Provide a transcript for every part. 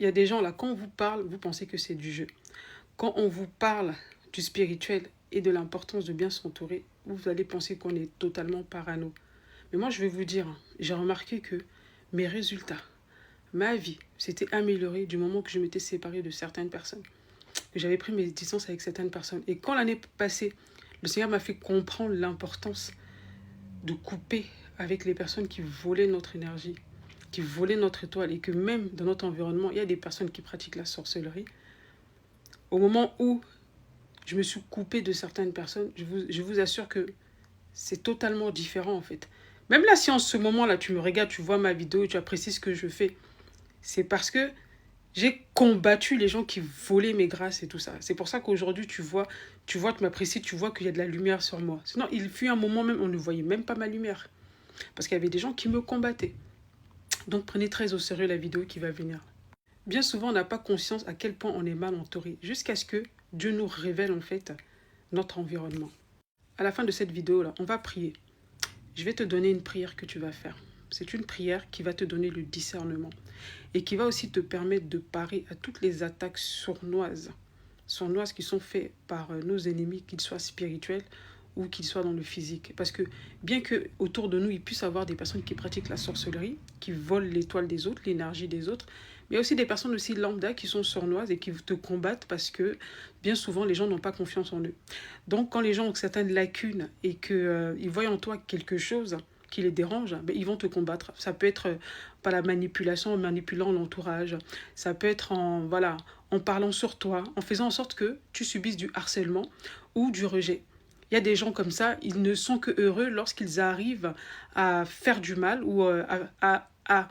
Il y a des gens là, quand on vous parle, vous pensez que c'est du jeu. Quand on vous parle du spirituel et de l'importance de bien s'entourer, vous allez penser qu'on est totalement parano. Mais moi, je vais vous dire, j'ai remarqué que mes résultats, ma vie s'était améliorée du moment que je m'étais séparée de certaines personnes, que j'avais pris mes distances avec certaines personnes. Et quand l'année passée, le Seigneur m'a fait comprendre l'importance de couper avec les personnes qui volaient notre énergie, qui volaient notre étoile, et que même dans notre environnement, il y a des personnes qui pratiquent la sorcellerie. Au moment où je me suis coupée de certaines personnes, je vous assure que c'est totalement différent en fait. Même là, si en ce moment-là, tu me regardes, tu vois ma vidéo, tu apprécies ce que je fais, c'est parce que j'ai combattu les gens qui volaient mes grâces et tout ça. C'est pour ça qu'aujourd'hui, tu m'apprécies, tu vois qu'il y a de la lumière sur moi. Sinon, il fut un moment même, on ne voyait même pas ma lumière. Parce qu'il y avait des gens qui me combattaient. Donc prenez très au sérieux la vidéo qui va venir. Bien souvent, on n'a pas conscience à quel point on est mal entouré, jusqu'à ce que Dieu nous révèle en fait notre environnement. À la fin de cette vidéo-là, on va prier. Je vais te donner une prière que tu vas faire. C'est une prière qui va te donner le discernement et qui va aussi te permettre de parer à toutes les attaques sournoises qui sont faites par nos ennemis, qu'ils soient spirituels ou qu'ils soient dans le physique. Parce que bien que autour de nous, il puisse y avoir des personnes qui pratiquent la sorcellerie, qui volent l'étoile des autres, l'énergie des autres, mais il y a aussi des personnes aussi lambda qui sont sournoises et qui te combattent parce que bien souvent, les gens n'ont pas confiance en eux. Donc, quand les gens ont certaines lacunes et qu'ils voient en toi quelque chose qui les dérange, ben, ils vont te combattre. Ça peut être par la manipulation, en manipulant l'entourage. Ça peut être en parlant sur toi, en faisant en sorte que tu subisses du harcèlement ou du rejet. Il y a des gens comme ça, ils ne sont que heureux lorsqu'ils arrivent à faire du mal ou à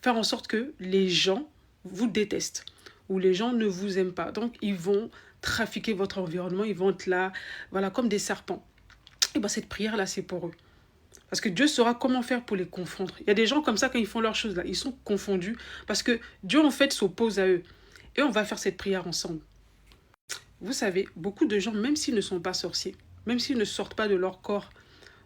faire en sorte que les gens vous détestent ou les gens ne vous aiment pas. Donc, ils vont trafiquer votre environnement, ils vont être là, voilà, comme des serpents. Et bien, cette prière-là, c'est pour eux. Parce que Dieu saura comment faire pour les confondre. Il y a des gens comme ça, quand ils font leurs choses là, ils sont confondus parce que Dieu, en fait, s'oppose à eux. Et on va faire cette prière ensemble. Vous savez, beaucoup de gens, même s'ils ne sont pas sorciers, même s'ils ne sortent pas de leur corps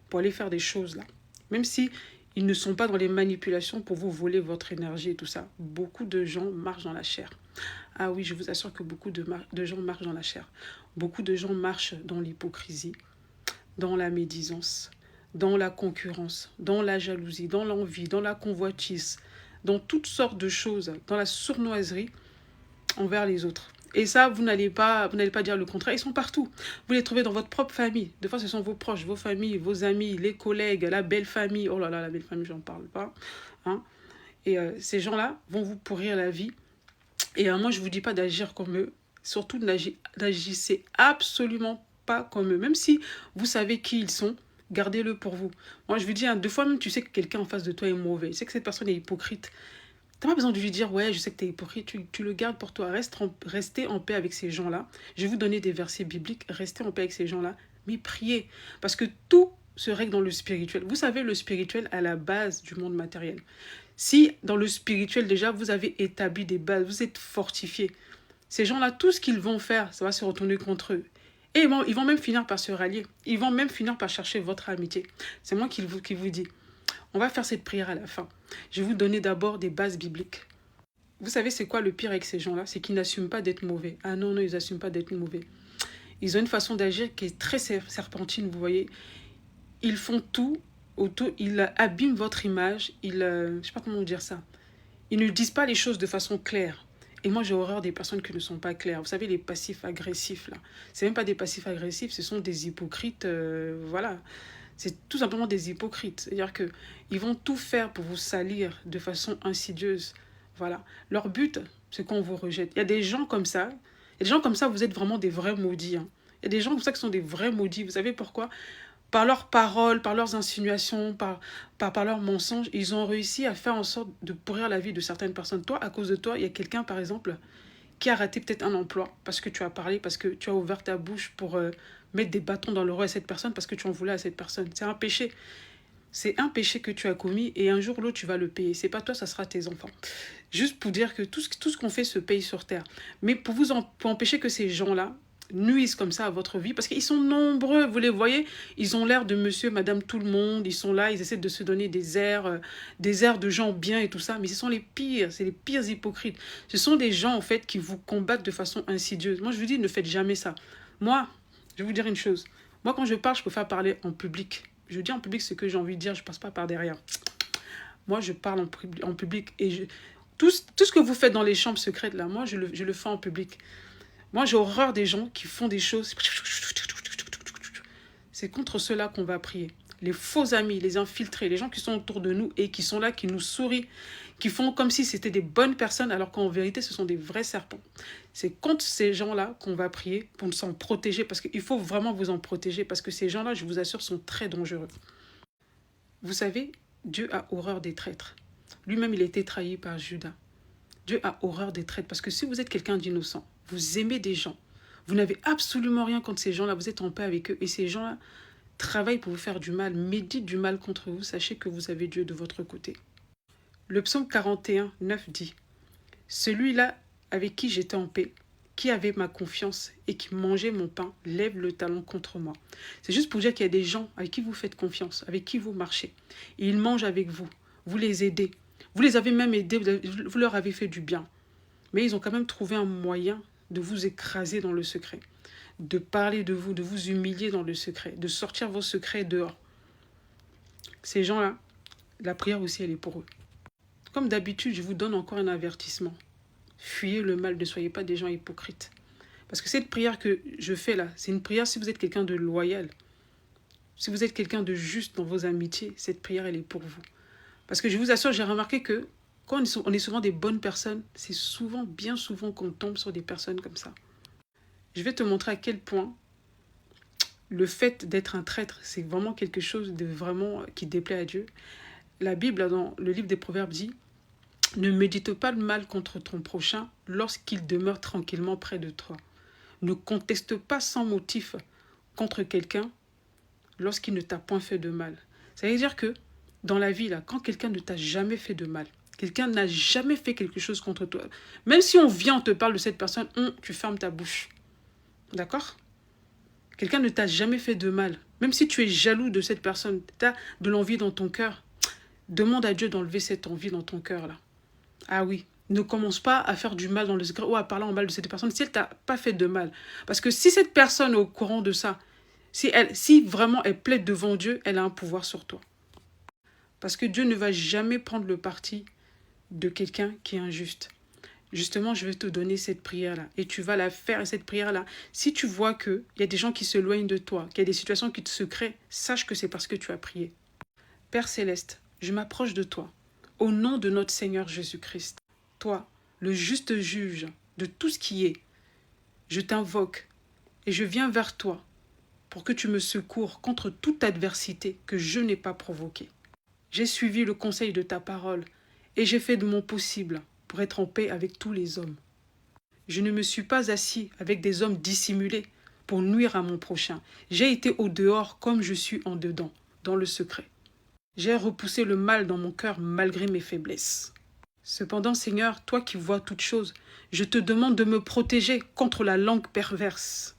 pour aller faire des choses là, même si ils ne sont pas dans les manipulations pour vous voler votre énergie et tout ça, beaucoup de gens marchent dans la chair. Ah oui, je vous assure que beaucoup de gens marchent dans la chair. Beaucoup de gens marchent dans l'hypocrisie, dans la médisance, dans la concurrence, dans la jalousie, dans l'envie, dans la convoitise, dans toutes sortes de choses, dans la sournoiserie envers les autres. Et ça, vous n'allez pas dire le contraire. Ils sont partout. Vous les trouvez dans votre propre famille. Des fois, ce sont vos proches, vos familles, vos amis, les collègues, la belle famille. Oh là là, la belle famille, j'en parle pas. Hein. Et ces gens-là vont vous pourrir la vie. Et moi, je ne vous dis pas d'agir comme eux. Surtout, n'agissez absolument pas comme eux. Même si vous savez qui ils sont, gardez-le pour vous. Moi, je vous dis, deux fois même, tu sais que quelqu'un en face de toi est mauvais. Tu sais que cette personne est hypocrite. Tu n'as pas besoin de lui dire, ouais, je sais que tu es hypocrite. Tu le gardes pour toi. Restez en paix avec ces gens-là. Je vais vous donner des versets bibliques. Restez en paix avec ces gens-là. Mais priez. Parce que tout se règle dans le spirituel. Vous savez, le spirituel à la base du monde matériel. Si dans le spirituel déjà vous avez établi des bases, vous êtes fortifiés, ces gens-là, tout ce qu'ils vont faire, ça va se retourner contre eux. Et ils vont même finir par se rallier. Ils vont même finir par chercher votre amitié. C'est moi qui vous dis. On va faire cette prière à la fin. Je vais vous donner d'abord des bases bibliques. Vous savez c'est quoi le pire avec ces gens-là? C'est qu'ils n'assument pas d'être mauvais. Ah non, non, ils n'assument pas d'être mauvais. Ils ont une façon d'agir qui est très serpentine, vous voyez. Ils font tout autour, ils abîment votre image, je ne sais pas comment vous dire ça. Ils ne disent pas les choses de façon claire. Et moi, j'ai horreur des personnes qui ne sont pas claires. Vous savez, les passifs agressifs, là. C'est même pas des passifs agressifs, ce sont des hypocrites, voilà. C'est tout simplement des hypocrites. C'est-à-dire qu'ils vont tout faire pour vous salir de façon insidieuse. Voilà. Leur but, c'est qu'on vous rejette. Il y a des gens comme ça. Il y a des gens comme ça, vous êtes vraiment des vrais maudits. Hein. Il y a des gens comme ça qui sont des vrais maudits. Vous savez pourquoi? Par leurs paroles, par leurs insinuations, par leurs mensonges, ils ont réussi à faire en sorte de pourrir la vie de certaines personnes. Toi, à cause de toi, il y a quelqu'un, par exemple, qui a raté peut-être un emploi parce que tu as parlé, parce que tu as ouvert ta bouche pour mettre des bâtons dans le roi à cette personne, parce que tu en voulais à cette personne. C'est un péché. C'est un péché que tu as commis et un jour ou l'autre, tu vas le payer. C'est pas toi, ça sera tes enfants. Juste pour dire que tout ce qu'on fait se paye sur terre. Mais pour empêcher que ces gens-là nuisent comme ça à votre vie, parce qu'ils sont nombreux, vous les voyez, ils ont l'air de monsieur, madame, tout le monde, ils sont là, ils essaient de se donner des airs de gens bien et tout ça, mais ce sont les pires, c'est les pires hypocrites. Ce sont des gens, en fait, qui vous combattent de façon insidieuse. Moi, je vous dis, ne faites jamais ça. Moi, je vais vous dire une chose. Moi, quand je parle, je préfère parler en public. Je dis en public ce que j'ai envie de dire, je passe pas par derrière. Moi, je parle en public et tout ce que vous faites dans les chambres secrètes, là, moi, je le fais en public. Moi, j'ai horreur des gens qui font des choses. C'est contre ceux-là qu'on va prier. Les faux amis, les infiltrés, les gens qui sont autour de nous et qui sont là, qui nous sourient, qui font comme si c'était des bonnes personnes, alors qu'en vérité, ce sont des vrais serpents. C'est contre ces gens-là qu'on va prier pour s'en protéger, parce qu'il faut vraiment vous en protéger, parce que ces gens-là, je vous assure, sont très dangereux. Vous savez, Dieu a horreur des traîtres. Lui-même, il a été trahi par Judas. Dieu a horreur des traîtres, parce que si vous êtes quelqu'un d'innocent, vous aimez des gens, vous n'avez absolument rien contre ces gens-là, vous êtes en paix avec eux, et ces gens-là travaillent pour vous faire du mal, méditent du mal contre vous, sachez que vous avez Dieu de votre côté. Le psaume 41, 9 dit « Celui-là avec qui j'étais en paix, qui avait ma confiance et qui mangeait mon pain, lève le talon contre moi. » C'est juste pour dire qu'il y a des gens avec qui vous faites confiance, avec qui vous marchez. Et ils mangent avec vous, vous les aidez. Vous les avez même aidés, vous leur avez fait du bien. Mais ils ont quand même trouvé un moyen de vous écraser dans le secret, de parler de vous, de vous humilier dans le secret, de sortir vos secrets dehors. Ces gens-là, la prière aussi, elle est pour eux. Comme d'habitude, je vous donne encore un avertissement. Fuyez le mal, ne soyez pas des gens hypocrites. Parce que cette prière que je fais là, c'est une prière si vous êtes quelqu'un de loyal. Si vous êtes quelqu'un de juste dans vos amitiés, cette prière, elle est pour vous. Parce que je vous assure, j'ai remarqué que quand on est souvent des bonnes personnes, c'est souvent, bien souvent qu'on tombe sur des personnes comme ça. Je vais te montrer à quel point le fait d'être un traître, c'est vraiment quelque chose de vraiment qui déplaît à Dieu. La Bible, dans le livre des Proverbes, dit « Ne médite pas le mal contre ton prochain lorsqu'il demeure tranquillement près de toi. Ne conteste pas sans motif contre quelqu'un lorsqu'il ne t'a point fait de mal. » Ça veut dire que dans la vie, là, quand quelqu'un ne t'a jamais fait de mal, quelqu'un n'a jamais fait quelque chose contre toi, même si on vient, on te parle de cette personne, tu fermes ta bouche. D'accord ? Quelqu'un ne t'a jamais fait de mal. Même si tu es jaloux de cette personne, tu as de l'envie dans ton cœur, demande à Dieu d'enlever cette envie dans ton cœur là. Ah oui, ne commence pas à faire du mal dans le secret ou à parler en mal de cette personne si elle t'a pas fait de mal. Parce que si cette personne est au courant de ça, si vraiment elle plaide devant Dieu, elle a un pouvoir sur toi. Parce que Dieu ne va jamais prendre le parti de quelqu'un qui est injuste. Justement, je vais te donner cette prière-là. Et tu vas la faire, cette prière-là. Si tu vois qu'il y a des gens qui s'éloignent de toi, qu'il y a des situations qui se créent, sache que c'est parce que tu as prié. Père Céleste, je m'approche de toi. Au nom de notre Seigneur Jésus-Christ. Toi, le juste juge de tout ce qui est, je t'invoque et je viens vers toi pour que tu me secours contre toute adversité que je n'ai pas provoquée. J'ai suivi le conseil de ta parole et j'ai fait de mon possible pour être en paix avec tous les hommes. Je ne me suis pas assis avec des hommes dissimulés pour nuire à mon prochain. J'ai été au dehors comme je suis en dedans, dans le secret. J'ai repoussé le mal dans mon cœur malgré mes faiblesses. Cependant, Seigneur, toi qui vois toutes choses, je te demande de me protéger contre la langue perverse.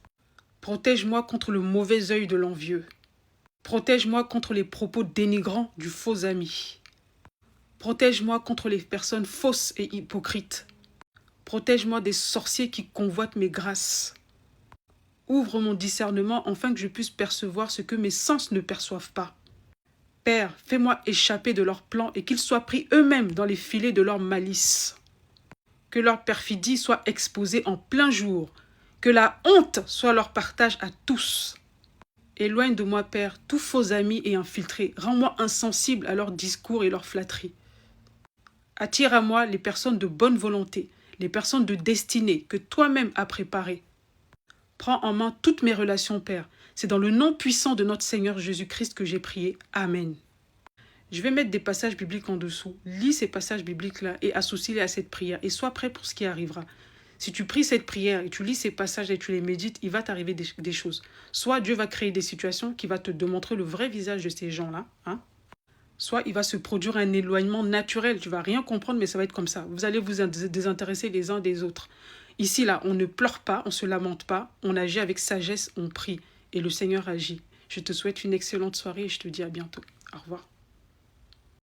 Protège-moi contre le mauvais œil de l'envieux. Protège-moi contre les propos dénigrants du faux ami. Protège-moi contre les personnes fausses et hypocrites. Protège-moi des sorciers qui convoitent mes grâces. Ouvre mon discernement afin que je puisse percevoir ce que mes sens ne perçoivent pas. Père, fais-moi échapper de leurs plans et qu'ils soient pris eux-mêmes dans les filets de leur malice. Que leur perfidie soit exposée en plein jour. Que la honte soit leur partage à tous. Éloigne de moi, Père, tous faux amis et infiltrés. Rends-moi insensible à leurs discours et leurs flatteries. Attire à moi les personnes de bonne volonté, les personnes de destinée que toi-même as préparées. Prends en main toutes mes relations, Père. C'est dans le nom puissant de notre Seigneur Jésus-Christ que j'ai prié. Amen. Je vais mettre des passages bibliques en dessous. Lis ces passages bibliques-là et associe-les à cette prière. Et sois prêt pour ce qui arrivera. Si tu pries cette prière et tu lis ces passages et tu les médites, il va t'arriver des choses. Soit Dieu va créer des situations qui va te démontrer le vrai visage de ces gens-là, soit il va se produire un éloignement naturel. Tu ne vas rien comprendre, mais ça va être comme ça. Vous allez vous désintéresser les uns des autres. Ici, là, on ne pleure pas, on ne se lamente pas, on agit avec sagesse, on prie. Et le Seigneur agit. Je te souhaite une excellente soirée et je te dis à bientôt. Au revoir.